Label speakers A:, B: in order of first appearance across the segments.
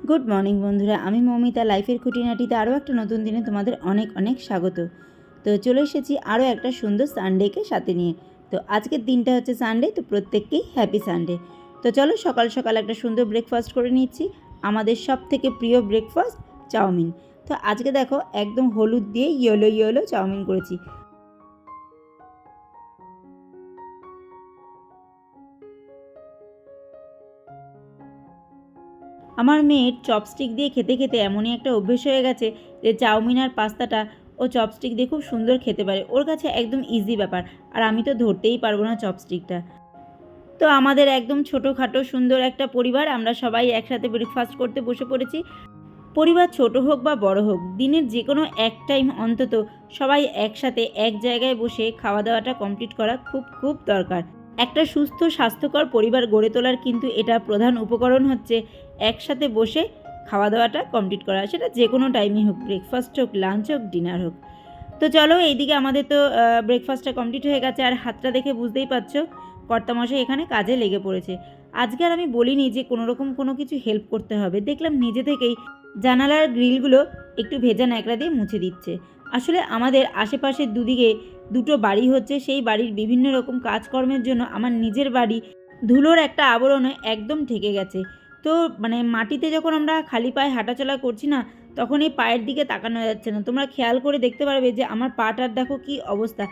A: Good morning বন্ধুরা, আমি মৌমিতা লাইফের খুঁটিনাটিতে আরও একটা নতুন দিনে তোমাদের অনেক অনেক স্বাগত। তো চলে এসেছি আরও একটা সুন্দর সানডেকে সাথে নিয়ে। তো আজকের দিনটা হচ্ছে সানডে, তো প্রত্যেককেই হ্যাপি সানডে। তো চলো সকাল সকাল একটা সুন্দর ব্রেকফাস্ট করে নিচ্ছি। আমাদের সব থেকে প্রিয় ব্রেকফাস্ট চাউমিন। তো আজকে দেখো একদম হলুদ দিয়ে ইয়েলো ইয়েলো চাউমিন করেছি। আমার মেয়ের চপস্টিক দিয়ে খেতে খেতে এমনই একটা অভ্যেস হয়ে গেছে যে চাউমিন আর পাস্তাটা ও চপস্টিক দিয়ে খুব সুন্দর খেতে পারে। ওর কাছে একদম ইজি ব্যাপার, আর আমি তো ধরতেই পারবো না চপস্টিকটা। তো আমাদের একদম ছোটোখাটো সুন্দর একটা পরিবার, আমরা সবাই একসাথে ব্রেকফাস্ট করতে বসে পড়েছি। পরিবার ছোট হোক বা বড় হোক, দিনের যে কোনো এক টাইম অন্তত সবাই একসাথে এক জায়গায় বসে খাওয়া দাওয়াটা কমপ্লিট করা খুব খুব দরকার। একটা সুস্থ স্বাস্থ্যকর পরিবার গড়ে তোলার কিন্তু এটা প্রধান উপকরণ হচ্ছে একসাথে বসে খাওয়া দাওয়াটা কমপ্লিট করা, সেটা যে কোনো টাইমই হোক, ব্রেকফাস্ট হোক, লাঞ্চ হোক, ডিনার হোক। তো চলো, এইদিকে আমাদের তো ব্রেকফাস্টটা কমপ্লিট হয়ে গেছে, আর হাতটা দেখে বুঝতেই পারছো কর্তামশাই এখানে কাজে লেগে পড়েছে। আজকে আর আমি বলিনি যে কোনো রকম কোনো কিছু হেল্প করতে হবে, দেখলাম নিজে থেকেই জানালার গ্রিলগুলো একটু ভেজা ন্যাকড়া দিয়ে মুছে দিচ্ছে। আসলে আমাদের আশেপাশের দুদিকে দুটো বাড়ি হচ্ছে, সেই বাড়ির বিভিন্ন রকম কাজকর্মের জন্য আমার নিজের বাড়ি ধুলোর একটা আবরণে একদম ঢেকে গেছে। তো মাটিতে যখন আমরা খালি পায়ে হাঁটাচলা করছি না, তখন এই পায়ের দিকে তাকানো যাচ্ছে না। তোমরা খেয়াল করে দেখতে পারবে যে আমার পাটার দেখো কি অবস্থা,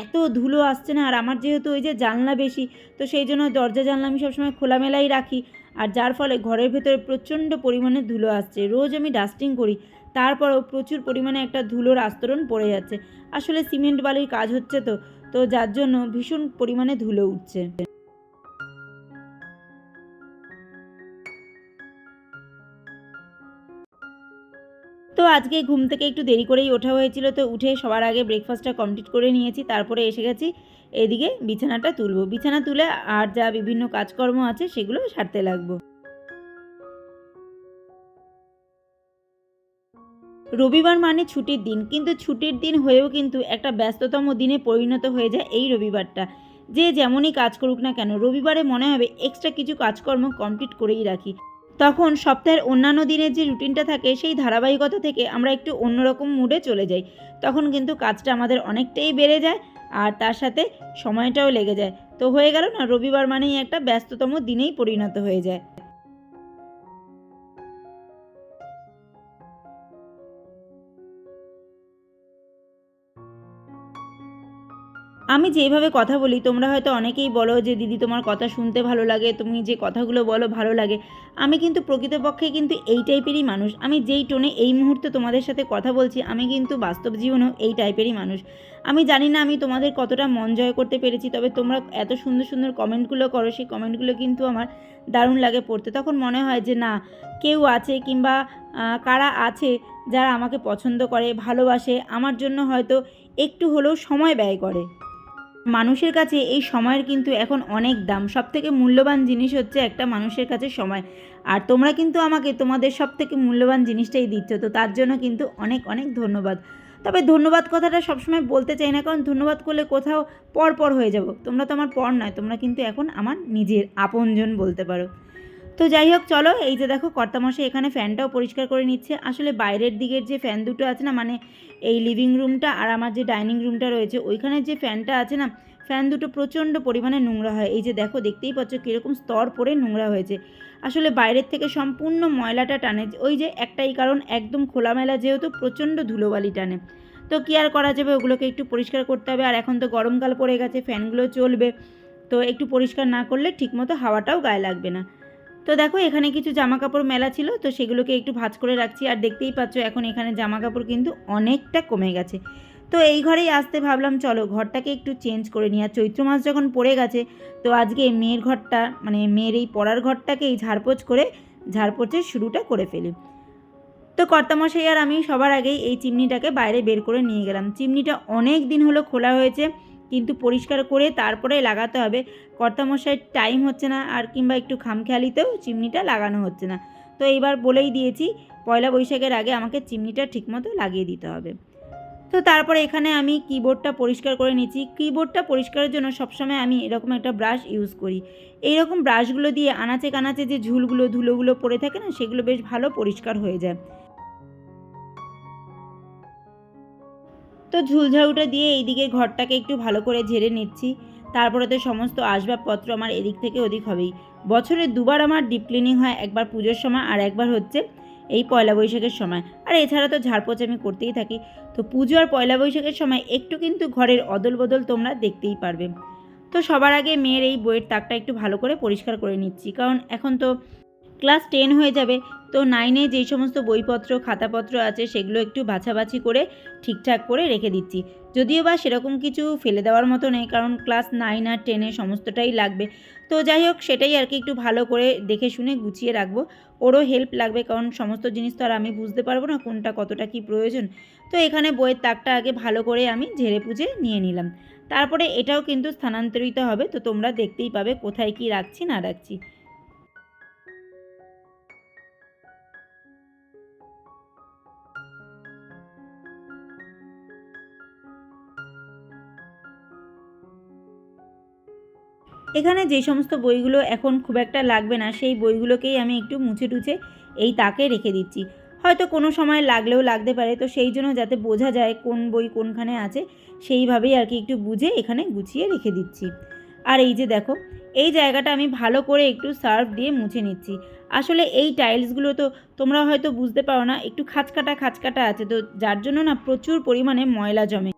A: এত ধুলো আসছে না। আর আমার যেহেতু ওই যে জানলা বেশি, তো সেই জন্য দরজা জানলা আমি সবসময় খোলামেলাই রাখি, আর যার ফলে ঘরের ভেতরে প্রচণ্ড পরিমাণে ধুলো আসছে। রোজ আমি ডাস্টিং করি, তারপরেও প্রচুর পরিমাণে একটা ধুলোর আস্তরণ পড়ে যাচ্ছে। আসলে সিমেন্ট বালির কাজ হচ্ছে, তো তো যার জন্য ভীষণ পরিমাণে ধুলো উঠছে। তো আজকে ঘুম থেকে একটু দেরি করেই ওঠা হয়েছিল, তো উঠে সবার আগে ব্রেকফাস্টটা কমপ্লিট করে নিয়েছি। তারপরে এসে গেছি এদিকে বিছানাটা তুলবো, বিছানা তুলে আর যা বিভিন্ন কাজকর্ম আছে সেগুলো সারতে লাগবো। রবিবার মানে ছুটির দিন, কিন্তু ছুটির দিন হয়েও কিন্তু একটা ব্যস্ততম দিনে পরিণত হয়ে যায় এই রবিবারটা। যে যেমনই কাজ করুক না কেন, রবিবারে মনে হবে এক্সট্রা কিছু কাজকর্ম কমপ্লিট করেই রাখি। তখন সপ্তাহের অন্যান্য দিনের যে রুটিনটা থাকে সেই ধারাবাহিকতা থেকে আমরা একটু অন্যরকম মুডে চলে যাই। তখন কিন্তু কাজটা আমাদের অনেকটাই বেড়ে যায়, আর তার সাথে সময়টাও লেগে যায়। তো হয়ে গেল না, রবিবার মানেই একটা ব্যস্ততম দিনেই পরিণত হয়ে যায়। আমি যেভাবে কথা বলি, তোমরা হয়তো অনেকেই বলো যে দিদি তোমার কথা শুনতে ভালো লাগে, তুমি যে কথাগুলো বলো ভালো লাগে। আমি কিন্তু প্রকৃতপক্ষে কিন্তু এই টাইপেরই মানুষ। আমি যেই টোনে এই মুহূর্তে তোমাদের সাথে কথা বলছি, আমি কিন্তু বাস্তব জীবনেও এই টাইপেরই মানুষ। আমি জানি না আমি তোমাদের কতটা মন জয় করতে পেরেছি, তবে তোমরা এত সুন্দর সুন্দর কমেন্টগুলো করো, সেই কমেন্টগুলো কিন্তু আমার দারুণ লাগে পড়তে। তখন মনে হয় যে না, কেউ আছে, কিংবা কারা আছে যারা আমাকে পছন্দ করে, ভালোবাসে, আমার জন্য হয়তো একটু হলেও সময় ব্যয় করে। মানুষের কাছে এই সময়ের কিন্তু এখন অনেক দাম। সবথেকে মূল্যবান জিনিস হচ্ছে একটা মানুষের কাছে সময়। আর তোমরা কিন্তু আমাকে তোমাদের সবথেকে মূল্যবান জিনিসটাই দিচ্ছ, তো তার জন্য কিন্তু অনেক অনেক ধন্যবাদ। তবে ধন্যবাদ কথাটা সবসময় বলতে চাই না, কারণ ধন্যবাদ করলে কোথাও পর হয়ে যাব। তোমরা তো আমার পর নয়, তোমরা কিন্তু এখন আমার নিজের আপনজন বলতে পারো। তো যাই হোক, চলো, এই যে দেখো কর্তামশাই এখানে ফ্যানটাও পরিষ্কার করে নিচ্ছে। আসলে বাইরের দিকের যে ফ্যান দুটো আছে না, এই লিভিং রুমটা আর আমার যে ডাইনিং রুমটা রয়েছে, ওইখানের যে ফ্যানটা আছে না, ফ্যান দুটো প্রচণ্ড পরিমাণে নোংরা হয়। এই যে দেখো, দেখতেই পাচ্ছ কীরকম স্তর পরে নোংরা হয়েছে। আসলে বাইরের থেকে সম্পূর্ণ ময়লাটা টানে, ওই যে একটাই কারণ, একদম খোলামেলা যেহেতু প্রচণ্ড ধুলোবালি টানে। তো কী আর করা যাবে, ওগুলোকে একটু পরিষ্কার করতে হবে। আর এখন তো গরমকাল পড়ে গেছে, ফ্যানগুলো চলবে, তো একটু পরিষ্কার না করলে ঠিকমতো হাওয়াটাও গায়ে লাগবে না। তো দেখো, এখানে কিছু জামা কাপড় মেলা ছিল, তো সেগুলোকে একটু ভাঁজ করে রাখছি। আর দেখতেই পাচ্ছ এখন এখানে জামা কাপড় কিন্তু অনেকটা কমে গেছে। তো এই ঘরেই আসতে ভাবলাম চলো ঘরটাকে একটু চেঞ্জ করে নিই। আর চৈত্র মাস যখন পড়ে গেছে, তো আজকে মেয়ের ঘরটা, মেয়ের এই পড়ার ঘরটাকেই ঝাড়পোছের শুরুটা করে ফেলি। তো কর্তামশাই আর আমি সবার আগেই এই চিমনিটাকে বাইরে বের করে নিয়ে গেলাম। চিমনিটা অনেক দিন হলো খোলা হয়েছে, কিন্তু পরিষ্কার করে তারপরে লাগাতে হবে। কর্তামশাইয়ের টাইম হচ্ছে না, আর কিংবা একটু খামখেয়ালিতেও চিমনিটা লাগানো হচ্ছে না। তো এইবার বলেই দিয়েছি, পয়লা বৈশাখের আগে আমাকে চিমনিটা ঠিকমতো লাগিয়ে দিতে হবে। তো তারপরে এখানে আমি কিবোর্ডটা পরিষ্কার করে নিচ্ছি। কিবোর্ডটা পরিষ্কারের জন্য সবসময় আমি এরকম একটা ব্রাশ ইউজ করি। এইরকম ব্রাশগুলো দিয়ে আনাচে কানাচে যে ঝুলগুলো ধুলোগুলো পড়ে থাকে না, সেগুলো বেশ ভালো পরিষ্কার হয়ে যায়। তো ঝুলঝাড়ুটা দিয়ে এইদিকে ঘরটাকে একটু ভালো করে ঝেড়ে নিচ্ছি। তারপরে তো সমস্ত আসবাবপত্র আমার এদিক থেকে ওদিক হবেই। বছরে দুবার আমার ডিপ ক্লিনিং হয়, একবার পুজোর সময় আর একবার হচ্ছে এই পয়লা বৈশাখের সময়। আর এছাড়া তো ঝাড়পোছ আমি করতেই থাকি। তো পুজো আর পয়লা বৈশাখের সময় একটু কিন্তু ঘরের অদল বদল তোমরা দেখতেই পারবে। তো সবার আগে মেয়ের এই বইয়ের তাকটা একটু ভালো করে পরিষ্কার করে নিচ্ছি, কারণ এখন তো ক্লাস 10 হয়ে যাবে। তো 9-এ যেই সমস্ত বইপত্র খাতাপত্র আছে সেগুলো একটু বাছাবাছি করে ঠিকঠাক করে রেখে দিচ্ছি। যদিও বা সেরকম কিছু ফেলে দেওয়ার মতো নেই, কারণ ক্লাস 9 আর 10-এ সমস্তটাই লাগবে। তো যাই হোক, সেটাই আর কি একটু ভালো করে দেখে শুনে গুছিয়ে রাখবো। ওরও হেল্প লাগবে, কারণ সমস্ত জিনিস তো আর আমি বুঝতে পারবো না কোনটা কতটা কী প্রয়োজন। তো এখানে বইয়ের তাকটা আগে ভালো করে আমি ঝেড়ে পুছে নিয়ে নিলাম। তারপরে এটাও কিন্তু স্থানান্তরিত হবে, তো তোমরা দেখতেই পাবে কোথায় কী রাখছি না রাখছি। এখানে যে সমস্ত বইগুলো এখন খুব একটা লাগবে না, সেই বইগুলোকেই আমি একটু মুছে টুছে এই তাকে রেখে দিচ্ছি। হয়তো কোনো সময় লাগলেও লাগতে পারে, তো সেই জন্য যাতে বোঝা যায় কোন বই কোনখানে আছে, সেইভাবেই আর কি একটু বুঝে এখানে গুছিয়ে রেখে দিচ্ছি। আর এই যে দেখো, এই জায়গাটা আমি ভালো করে একটু সার্ফ দিয়ে মুছে নিচ্ছি। আসলে এই টাইলসগুলো তো তোমরা হয়তো বুঝতে পারো না, একটু খাঁচকাটা খাঁচকাটা আছে, তো যার জন্য না প্রচুর পরিমাণে ময়লা জমে।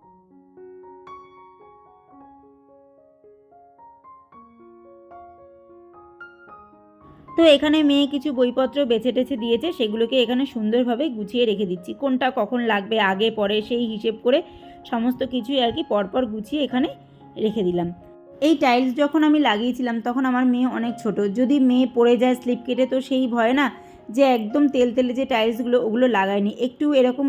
A: তো এখানে মেয়ে কিছু বইপত্র বেছে টেছে দিয়েছে, সেগুলোকে এখানে সুন্দরভাবে গুছিয়ে রেখে দিচ্ছি। কোনটা কখন লাগবে আগে পরে সেই হিসেব করে সমস্ত কিছুই আর কি পরপর গুছিয়ে এখানে রেখে দিলাম। এই টাইলস যখন আমি লাগিয়েছিলাম তখন আমার মেয়ে অনেক ছোট, যদি মেয়ে পড়ে যায় স্লিপ কেটে, তো সেই ভয়ে না যে একদম তেলতেলে যে টাইলসগুলো ওগুলো লাগাইনি, একটু এরকম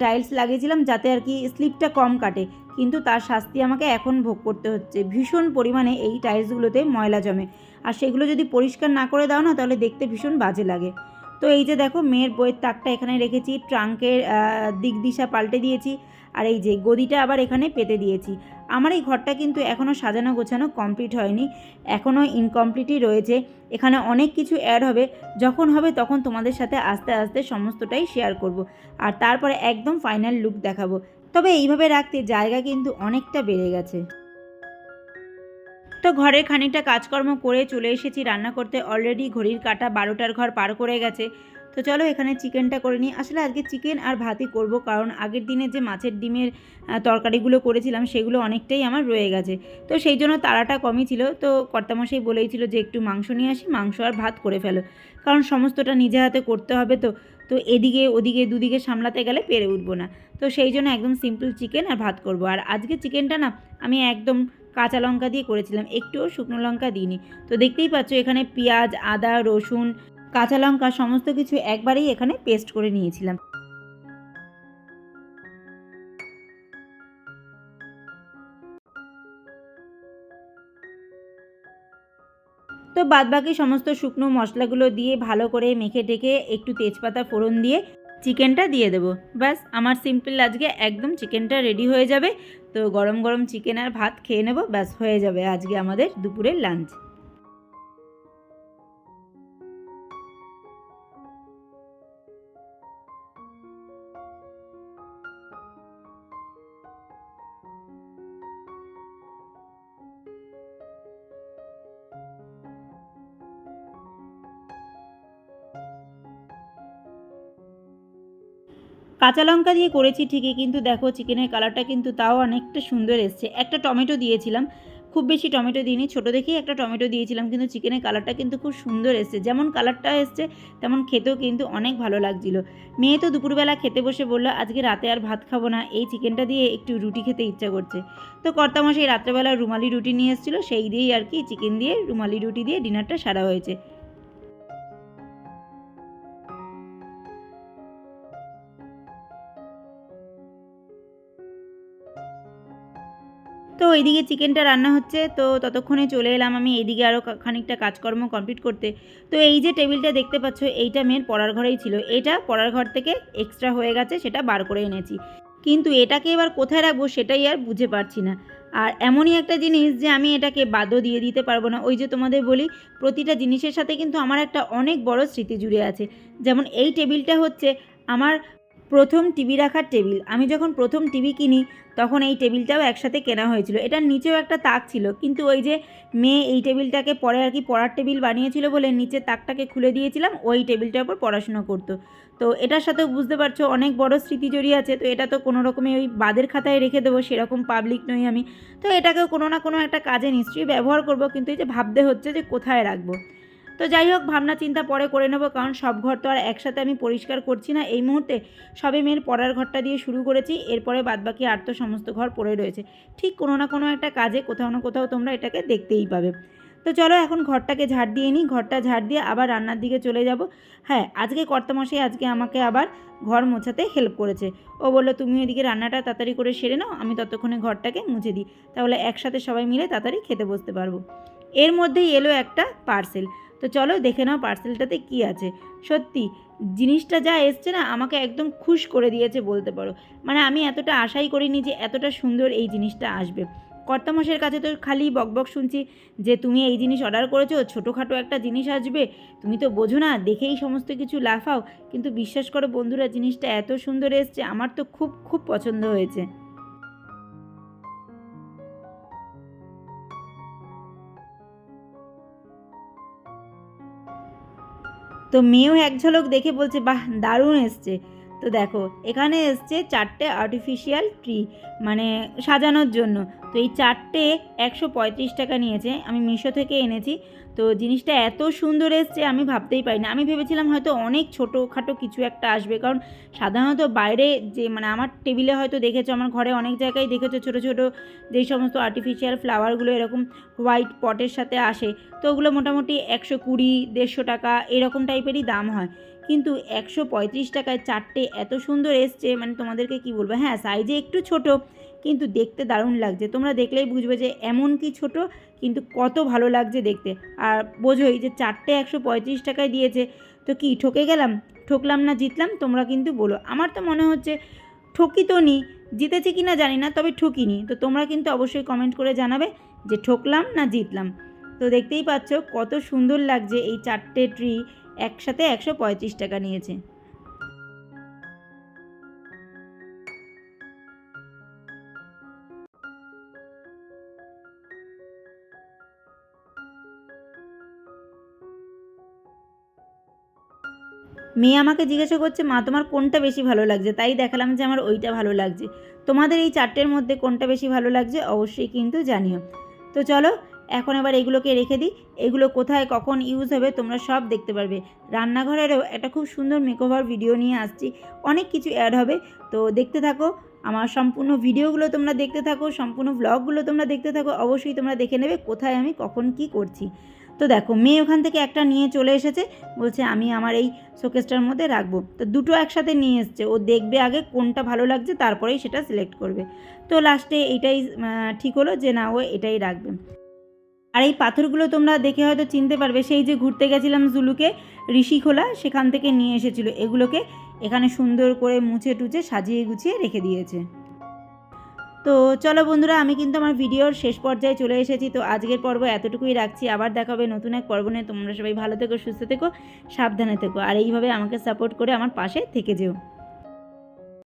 A: টাইলস লাগিয়েছিলাম যাতে আর কি স্লিপটা কম কাটে। কিন্তু তার শাস্তি আমাকে এখন ভোগ করতে হচ্ছে। ভীষণ পরিমাণে এই টাইলসগুলোতে ময়লা জমে, আর সেগুলো যদি পরিষ্কার না করে দাও না, তাহলে দেখতে ভীষণ বাজে লাগে। তো এই যে দেখো, মেয়ের বইয়ের তাকটা এখানে রেখেছি, ট্রাঙ্কের দিক দিশা পাল্টে দিয়েছি, আর এই যে গদিটা আবার এখানে পেতে দিয়েছি। আমার এই ঘরটা কিন্তু এখনও সাজানো গোছানো কমপ্লিট হয়নি, এখনও ইনকমপ্লিটই রয়েছে। এখানে অনেক কিছু অ্যাড হবে, যখন হবে তখন তোমাদের সাথে আস্তে আস্তে সমস্তটাই শেয়ার করব। আর তারপরে একদম ফাইনাল লুক দেখাবো। তবে এইভাবে রাখতে জায়গা কিন্তু অনেকটা বেড়ে গেছে। তো ঘরের খানিকটা কাজকর্ম করে চলে এসেছি রান্না করতে। অলরেডি ঘড়ির কাঁটা 12টার ঘর পার করে গেছে। তো চলো এখানে চিকেনটা করে নিই। আসলে আজকে চিকেন আর ভাতই করব, কারণ আগের দিনে যে মাছের ডিমের তরকারিগুলো করেছিলাম সেগুলো অনেকটাই আমার রয়ে গেছে। তো সেই জন্য তাড়াটা কমই ছিল। তো কর্তামশাই বলেইছিল যে একটু মাংস নিয়ে আসি, মাংস আর ভাত করে ফেলো, কারণ সমস্তটা নিজে হাতে করতে হবে। তো তো এদিকে ওদিকে দুদিকে সামলাতে গেলে পেরে উঠবো না। তো সেই জন্য একদম সিম্পল চিকেন আর ভাত করব। আর আজকে চিকেনটা না আমি একদম কাঁচা লঙ্কা দিয়ে করেছিলাম, একটুও শুকনো লঙ্কা দিইনি। তো দেখতেই পাচ্ছ এখানে পেঁয়াজ, আদা, রসুন, কাঁচা লঙ্কা সমস্ত কিছু একবারেই এখানে পেস্ট করে নিয়েছিলাম। তো বাদবাকি সমস্ত শুকনো মশলাগুলো দিয়ে ভালো করে মেখে টেকে একটু তেজপাতা ফোড়ন দিয়ে চিকেনটা দিয়ে দেবো। ব্যাস, আমার সিম্পল আজকে একদম চিকেনটা রেডি হয়ে যাবে। তো গরম গরম চিকেন আর ভাত খেয়ে নেবো, ব্যাস হয়ে যাবে আজকে আমাদের দুপুরের লাঞ্চ। কাঁচা লঙ্কা দিয়ে করেছি ঠিকই, কিন্তু দেখো চিকেনের কালারটা কিন্তু তাও অনেকটা সুন্দর এসছে। একটা টমেটো দিয়েছিলাম, খুব বেশি টমেটো দিইনি, ছোটো দেখেই একটা টমেটো দিয়েছিলাম, কিন্তু চিকেনের কালারটা কিন্তু খুব সুন্দর এসছে। যেমন কালারটা এসছে তেমন খেতেও কিন্তু অনেক ভালো লাগছিলো। মেয়ে তো দুপুরবেলা খেতে বসে বললো আজকে রাতে আর ভাত খাবো না, এই চিকেনটা দিয়ে একটু রুটি খেতে ইচ্ছা করছে। তো কর্তামশাই রাত্রেবেলা রুমালি রুটি নিয়ে এসেছিলো, সেই দিয়েই আর কি চিকেন দিয়ে রুমালি রুটি দিয়ে ডিনারটা সারা হয়েছে। তো এইদিকে চিকেনটা রান্না হচ্ছে, তো ততক্ষণে চলে এলাম আমি এইদিকে আরও খানিকটা কাজকর্ম কমপ্লিট করতে। তো এই যে টেবিলটা দেখতে পাচ্ছ, এইটা মেয়ের পড়ার ঘরেই ছিল, এটা পড়ার ঘর থেকে এক্সট্রা হয়ে গেছে, সেটা বার করে এনেছি। কিন্তু এটাকে এবার কোথায় রাখবো সেটাই আর বুঝে পারছি না। আর এমনই একটা জিনিস যে আমি এটাকে বাদও দিয়ে দিতে পারবো না। ওই যে তোমাদের বলি প্রতিটা জিনিসের সাথে কিন্তু আমার একটা অনেক বড় স্মৃতি জুড়ে আছে। যেমন এই টেবিলটা হচ্ছে আমার প্রথম টিভি রাখার টেবিল। আমি যখন প্রথম টিভি কিনি তখন এই টেবিলটাও একসাথে কেনা হয়েছিল। এটার নিচেও একটা তাক ছিল, কিন্তু ওই যে মেয়ে এই টেবিলটাকে পরে আর কি পড়ার টেবিল বানিয়েছিল বলে নিচের তাকটাকে খুলে দিয়েছিলাম, ওই টেবিলটার উপর পড়াশুনো করতো। তো এটার সাথেও বুঝতে পারছো অনেক বড় স্মৃতি জড়িয়ে আছে। তো এটা তো কোনো রকমে ওই বাদের খাতায় রেখে দেবো, সেরকম পাবলিক নই আমি। তো এটাকেও কোনো না কোনো একটা কাজে নিশ্চয়ই ব্যবহার করব, কিন্তু এই যে ভাবতে হচ্ছে যে কোথায় রাখবো। তো যাই হোক, ভাবনা চিন্তা পরে করে নেবো, কারণ সব ঘর তো আর একসাথে আমি পরিষ্কার করছি না এই মুহূর্তে। সবে মেয়ের পড়ার ঘরটা দিয়ে শুরু করেছি, এরপরে বাদবাকি আর তো সমস্ত ঘর পড়ে রয়েছে। ঠিক কোনো না কোনো একটা কাজে কোথাও না কোথাও তোমরা এটাকে দেখতেই পাবে। তো চলো এখন ঘরটাকে ঝাড় দিয়ে নিই, ঘরটা ঝাড় দিয়ে আবার রান্নার দিকে চলে যাব। হ্যাঁ, আজকে কর্তামশাই আজকে আমাকে আবার ঘর মোছাতে হেল্প করেছে। ও বললো তুমি এদিকে রান্নাটা তাড়াতাড়ি করে সেরে নাও, আমি ততক্ষণে ঘরটাকে মুছে দিই, তাহলে একসাথে সবাই মিলে তাড়াতাড়ি খেতে বসতে পারবো। এর মধ্যেই এলো একটা পার্সেল। তো চলো দেখে নাও পার্সেলটাতে কী আছে। সত্যি জিনিসটা যা এসছে না, আমাকে একদম খুশ করে দিয়েছে বলতে পারো। মানে আমি এতটা আশাই করিনি যে এতটা সুন্দর এই জিনিসটা আসবে। কর্তামশাইয়ের কাছে তো খালি বকবক শুনছি যে তুমি এই জিনিস অর্ডার করেছো, ছোটোখাটো একটা জিনিস আসবে, তুমি তো বোঝো না, দেখেই সমস্ত কিছু লাফাও। কিন্তু বিশ্বাস করো বন্ধুরা, জিনিসটা এত সুন্দর এসছে, আমার তো খুব খুব পছন্দ হয়েছে। তো মেয়েও এক ঝলক দেখে বলছে বাহ দারুণ এসছে। তো দেখো এখানে এসছে 4টে আর্টিফিশিয়াল ট্রি, মানে সাজানোর জন্য। তো এই 4টে 135 টাকা নিয়েছে, আমি মিশো থেকে এনেছি। তো জিনিসটা এত সুন্দর এসছে আমি ভাবতেই পারি না। আমি ভেবেছিলাম হয়তো অনেক ছোটোখাটো কিছু একটা আসবে, কারণ সাধারণত বাইরে যে মানে আমার টেবিলে হয়তো দেখেছো, আমার ঘরে অনেক জায়গায় দেখেছো ছোটো ছোটো যেই সমস্ত আর্টিফিশিয়াল ফ্লাওয়ারগুলো এরকম হোয়াইট পটের সাথে আসে, তো ওগুলো মোটামুটি 120 150 টাকা এরকম টাইপেরই দাম হয়। কিন্তু 135 টাকায় 4টে এত সুন্দর এসছে, মানে তোমাদেরকে কি বলবো। হ্যাঁ, সাইজে একটু ছোট, কিন্তু দেখতে দারুণ লাগছে। তোমরা দেখলেই বুঝবে যে এমন কি ছোট, কিন্তু কত ভালো লাগছে দেখতে। আর বোঝোই যে 4টে 135 টাকায় দিয়েছে, তো কি ঠকে গেলাম? ঠকলাম না জিতলাম? তোমরা কিন্তু বলো। আমার তো মনে হচ্ছে ঠকি তো নি, জিতেছি কি না জানি না, তবে ঠকিনি। তো তোমরা কিন্তু অবশ্যই কমেন্ট করে জানাবে যে ঠকলাম না জিতলাম। তো দেখতেই পাচ্ছ কত সুন্দর লাগছে। এই 4টে ট্রি একসাথে 135 টাকা নিয়েছে। মেয়ে আমাকে জিজ্ঞাসা করছে মা তোমার কোনটা বেশি ভালো লাগছে, তাই দেখালাম যে আমার ওইটা ভালো লাগছে। তোমাদের এই 4টের মধ্যে কোনটা বেশি ভালো লাগছে অবশ্যই কিন্তু জানিও। তো চলো এখন এবার এগুলোকে রেখে দিই। এগুলো কোথায় কখন ইউজ হবে তোমরা সব দেখতে পারবে। রান্নাঘরেরও একটা খুব সুন্দর মেকওভার ভিডিও নিয়ে আসছি, অনেক কিছু অ্যাড হবে। তো দেখতে থাকো, আমার সম্পূর্ণ ভিডিওগুলো তোমরা দেখতে থাকো, সম্পূর্ণ ব্লগগুলো তোমরা দেখতে থাকো। অবশ্যই তোমরা দেখে নেবে কোথায় আমি কখন কি করছি। তো দেখো মেয়ে ওখান থেকে একটা নিয়ে চলে এসেছে, বলছে আমি আমার এই শোকেসটার মধ্যে রাখবো। তো দুটো একসাথে নিয়ে এসছে, ও দেখবে আগে কোনটা ভালো লাগছে তারপরেই সেটা সিলেক্ট করবে। তো লাস্টে এইটাই ঠিক হলো যে না, ও এটাই রাখবে। আর এই পাথরগুলো তোমরা দেখে হয়তো চিনতে পারবে, সেই যে ঘুরতে গেছিলাম জুলুকে ঋষিখোলা, সেখান থেকে নিয়ে এসেছিলো এগুলোকে। এখানে সুন্দর করে মুছে টুছে সাজিয়ে গুছিয়ে রেখে দিয়েছে। তো চলো বন্ধুরা, আমি কিন্তু আমার ভিডিওর শেষ পর্যায়ে চলে এসেছি। তো আজকের পর্ব এতটুকুই রাখছি, আবার দেখাবে নতুন এক পর্ব নিয়ে। তোমরা সবাই ভালো থেকো, সুস্থ থেকো, সাবধানে থেকো, আর এইভাবে আমাকে সাপোর্ট করে আমার পাশে থেকে যেও।